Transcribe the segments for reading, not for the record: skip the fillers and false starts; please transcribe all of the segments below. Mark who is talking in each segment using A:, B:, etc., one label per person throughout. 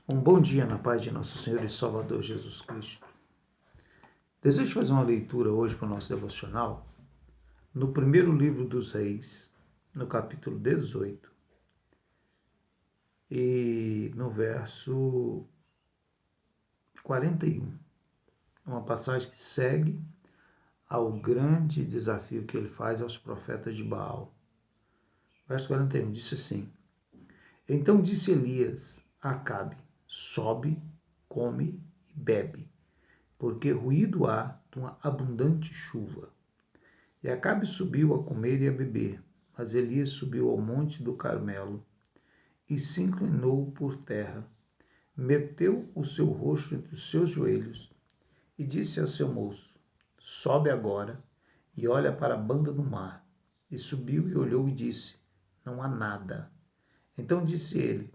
A: Um bom dia na paz de nosso Senhor e Salvador Jesus Cristo. Desejo fazer uma leitura hoje para o nosso devocional no primeiro livro dos Reis, no capítulo 18 e no verso 41. Uma passagem que segue ao grande desafio que ele faz aos profetas de Baal. Verso 41 disse assim: Então disse Elias a Acabe: Sobe, come e bebe, porque ruído há de uma abundante chuva. E Acabe subiu a comer e a beber, mas Elias subiu ao monte do Carmelo e se inclinou por terra, meteu o seu rosto entre os seus joelhos e disse ao seu moço: Sobe agora e olha para a banda do mar. E subiu e olhou e disse: Não há nada. Então disse ele: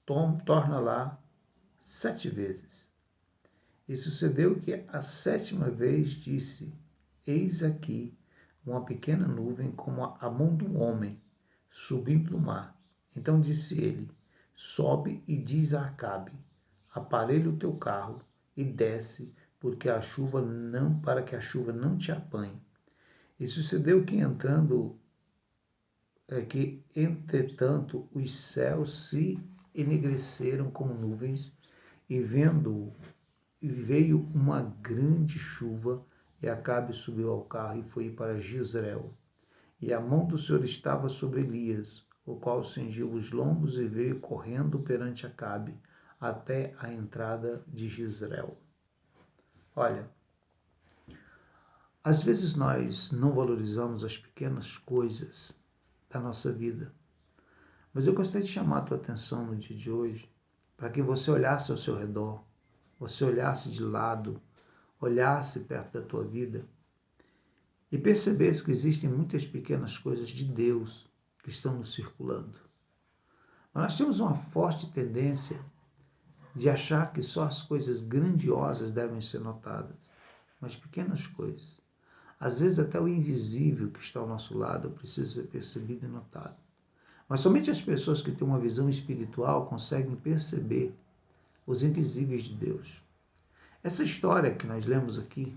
A: Torna lá 7 vezes. E sucedeu que a 7ª vez disse: Eis aqui uma pequena nuvem como a mão do homem, subindo do mar. Então disse ele: Sobe e diz a Acabe: Aparelha o teu carro e desce, para que a chuva não te apanhe. E sucedeu que entretanto os céus se enegreceram como nuvens, e veio uma grande chuva, e Acabe subiu ao carro e foi para Jezreel. E a mão do Senhor estava sobre Elias, o qual cingiu os lombos e veio correndo perante Acabe até a entrada de Jezreel. Olha, às vezes nós não valorizamos as pequenas coisas da nossa vida, mas eu gostaria de chamar a tua atenção no dia de hoje para que você olhasse ao seu redor, você olhasse de lado, olhasse perto da tua vida e percebesse que existem muitas pequenas coisas de Deus que estão nos circulando. Mas nós temos uma forte tendência de achar que só as coisas grandiosas devem ser notadas, mas pequenas coisas. Às vezes até o invisível que está ao nosso lado precisa ser percebido e notado. Mas somente as pessoas que têm uma visão espiritual conseguem perceber os invisíveis de Deus. Essa história que nós lemos aqui,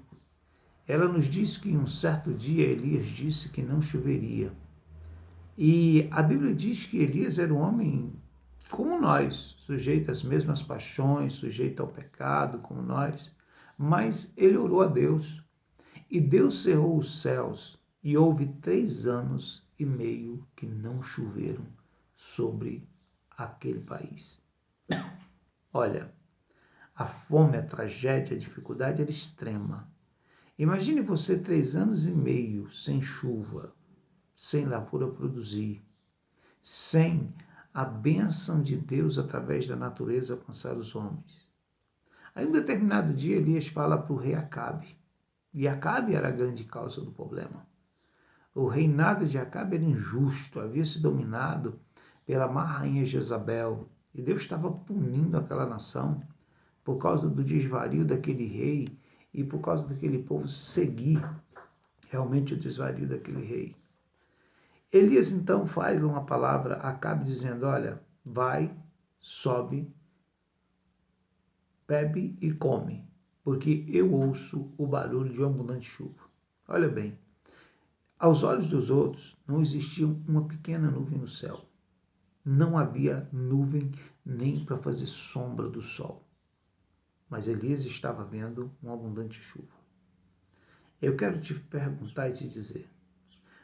A: ela nos diz que em um certo dia Elias disse que não choveria. E a Bíblia diz que Elias era um homem como nós, sujeito às mesmas paixões, sujeito ao pecado como nós, mas ele orou a Deus. E Deus cerrou os céus e houve 3 anos e meio que não choveram sobre aquele país. Olha, a fome, a tragédia, a dificuldade era extrema. Imagine você 3 anos e meio sem chuva, sem lavoura produzir, sem a bênção de Deus através da natureza alcançar os homens. Aí um determinado dia Elias fala para o rei Acabe, e Acabe era a grande causa do problema. O reinado de Acabe era injusto, havia sido dominado pela má rainha Jezabel, e Deus estava punindo aquela nação por causa do desvario daquele rei e por causa daquele povo seguir realmente o desvario daquele rei. Elias então faz uma palavra a Acabe dizendo: olha, vai, sobe, bebe e come, porque eu ouço o barulho de uma abundante chuva. Olha bem, aos olhos dos outros não existia uma pequena nuvem no céu. Não havia nuvem nem para fazer sombra do sol. Mas Elias estava vendo uma abundante chuva. Eu quero te perguntar e te dizer: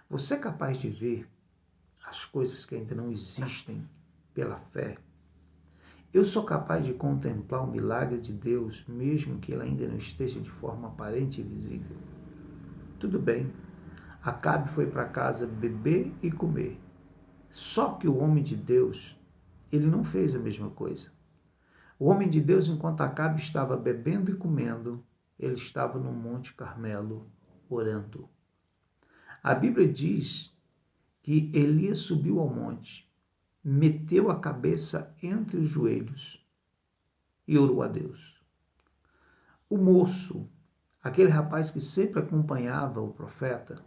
A: você é capaz de ver as coisas que ainda não existem pela fé? Eu sou capaz de contemplar o milagre de Deus, mesmo que ele ainda não esteja de forma aparente e visível. Tudo bem, Acabe foi para casa beber e comer. Só que o homem de Deus, ele não fez a mesma coisa. O homem de Deus, enquanto Acabe estava bebendo e comendo, ele estava no Monte Carmelo orando. A Bíblia diz que Elias subiu ao monte, meteu a cabeça entre os joelhos e orou a Deus. O moço, aquele rapaz que sempre acompanhava o profeta,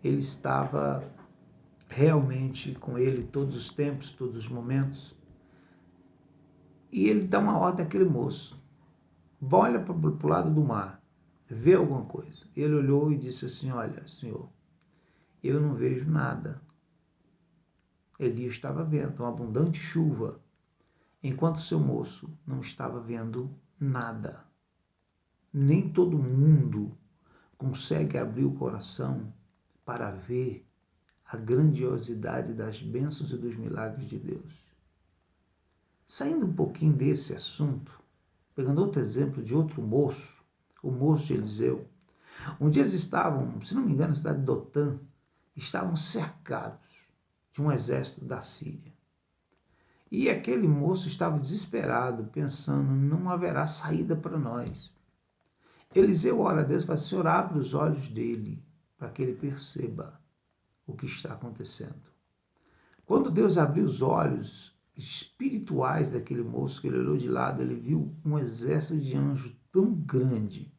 A: ele estava realmente com ele todos os tempos, todos os momentos. E ele dá uma ordem àquele moço: olha para o lado do mar, vê alguma coisa. Ele olhou e disse assim: olha, senhor, eu não vejo nada. Elias estava vendo uma abundante chuva, enquanto seu moço não estava vendo nada. Nem todo mundo consegue abrir o coração para ver a grandiosidade das bênçãos e dos milagres de Deus. Saindo um pouquinho desse assunto, pegando outro exemplo de outro moço, o moço de Eliseu. Um dia eles estavam, se não me engano, na cidade de Dotã, estavam cercados de um exército da Síria. E aquele moço estava desesperado, pensando, não haverá saída para nós. Eliseu ora a Deus e fala: Senhor, abre os olhos dele, para que ele perceba o que está acontecendo. Quando Deus abriu os olhos espirituais daquele moço, que ele olhou de lado, ele viu um exército de anjos tão grande,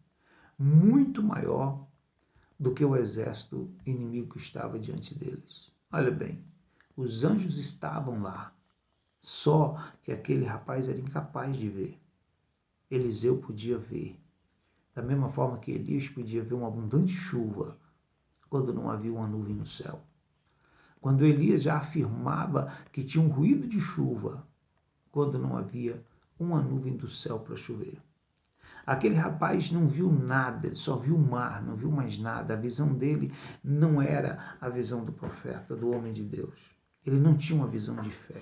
A: muito maior do que o exército inimigo que estava diante deles. Olha bem, os anjos estavam lá, só que aquele rapaz era incapaz de ver. Eliseu podia ver. Da mesma forma que Elias podia ver uma abundante chuva quando não havia uma nuvem no céu. Quando Elias já afirmava que tinha um ruído de chuva quando não havia uma nuvem do céu para chover. Aquele rapaz não viu nada, ele só viu o mar, não viu mais nada. A visão dele não era a visão do profeta, do homem de Deus. Ele não tinha uma visão de fé.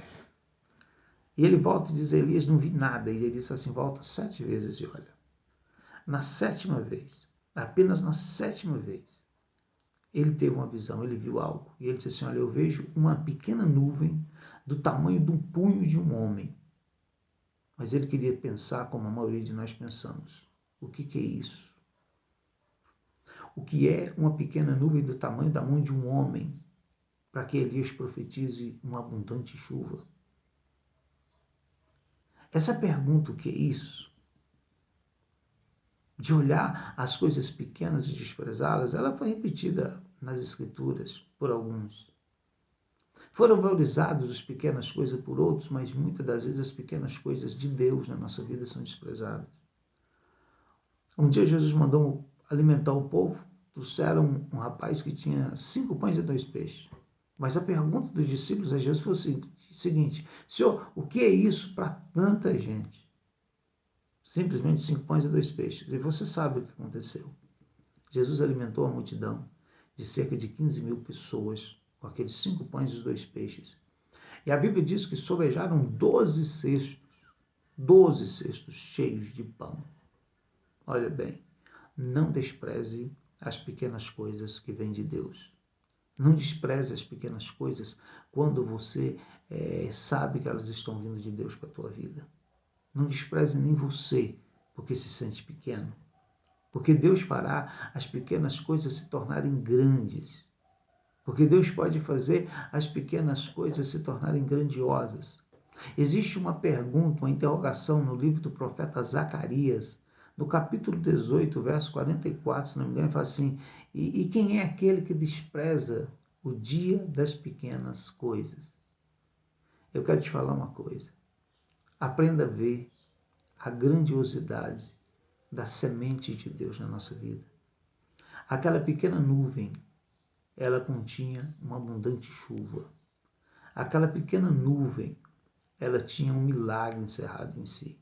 A: E ele volta e diz: Elias, não vi nada. E ele disse assim: volta 7 vezes e olha. Na 7ª vez, apenas na 7ª vez, ele teve uma visão, ele viu algo. E ele disse assim: olha, eu vejo uma pequena nuvem do tamanho de um punho de um homem. Mas ele queria pensar como a maioria de nós pensamos. O que é isso? O que é uma pequena nuvem do tamanho da mão de um homem para que Elias profetize uma abundante chuva? Essa pergunta, o que é isso? De olhar as coisas pequenas e desprezá-las, ela foi repetida nas Escrituras por alguns. Foram valorizadas as pequenas coisas por outros, mas muitas das vezes as pequenas coisas de Deus na nossa vida são desprezadas. Um dia Jesus mandou alimentar o povo, trouxeram um rapaz que tinha 5 pães e 2 peixes. Mas a pergunta dos discípulos a Jesus foi o seguinte: Senhor, o que é isso para tanta gente? Simplesmente 5 pães e 2 peixes. E você sabe o que aconteceu. Jesus alimentou a multidão de cerca de 15.000 pessoas com aqueles 5 pães e os 2 peixes. E a Bíblia diz que sobejaram 12 cestos cheios de pão. Olha bem, não despreze as pequenas coisas que vêm de Deus. Não despreze as pequenas coisas quando você sabe que elas estão vindo de Deus para a tua vida. Não despreze nem você, porque se sente pequeno. Porque Deus fará as pequenas coisas se tornarem grandes. Porque Deus pode fazer as pequenas coisas se tornarem grandiosas. Existe uma pergunta, uma interrogação no livro do profeta Zacarias, no capítulo 18, verso 44, se não me engano, ele fala assim: e quem é aquele que despreza o dia das pequenas coisas? Eu quero te falar uma coisa. Aprenda a ver a grandiosidade da semente de Deus na nossa vida. Aquela pequena nuvem, ela continha uma abundante chuva. Aquela pequena nuvem, ela tinha um milagre encerrado em si.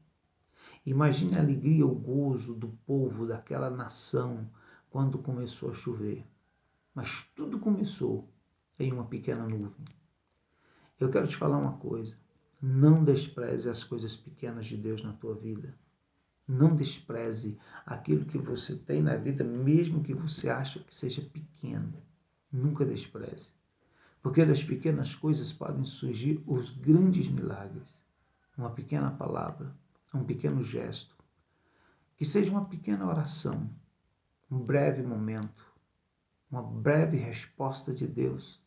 A: Imagine a alegria, o gozo do povo daquela nação quando começou a chover. Mas tudo começou em uma pequena nuvem. Eu quero te falar uma coisa. Não despreze as coisas pequenas de Deus na tua vida. Não despreze aquilo que você tem na vida, mesmo que você ache que seja pequeno. Nunca despreze. Porque das pequenas coisas podem surgir os grandes milagres. Uma pequena palavra, um pequeno gesto. Que seja uma pequena oração, um breve momento, uma breve resposta de Deus.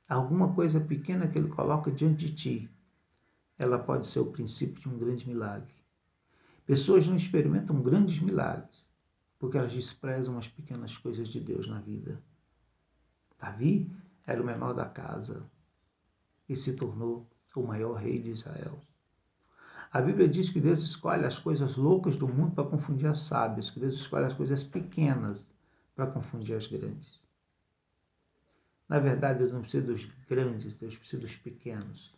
A: Alguma coisa pequena que Ele coloca diante de ti, ela pode ser o princípio de um grande milagre. Pessoas não experimentam grandes milagres porque elas desprezam as pequenas coisas de Deus na vida. Davi era o menor da casa e se tornou o maior rei de Israel. A Bíblia diz que Deus escolhe as coisas loucas do mundo para confundir as sábias, que Deus escolhe as coisas pequenas para confundir as grandes. Na verdade, Deus não precisa dos grandes, Deus precisa dos pequenos.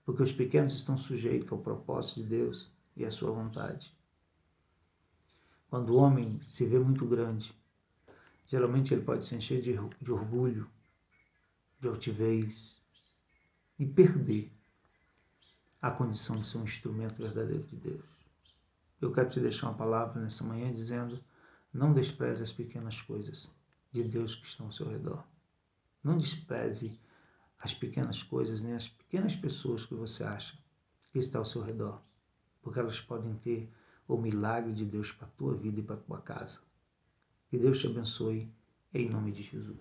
A: Porque os pequenos estão sujeitos ao propósito de Deus e à sua vontade. Quando o homem se vê muito grande, geralmente ele pode se encher de orgulho, de altivez e perder a condição de ser um instrumento verdadeiro de Deus. Eu quero te deixar uma palavra nessa manhã dizendo: não despreze as pequenas coisas de Deus que estão ao seu redor. Não despreze as pequenas coisas, nem as pequenas pessoas que você acha que está ao seu redor, porque elas podem ter o milagre de Deus para a tua vida e para a tua casa. Que Deus te abençoe, em nome de Jesus.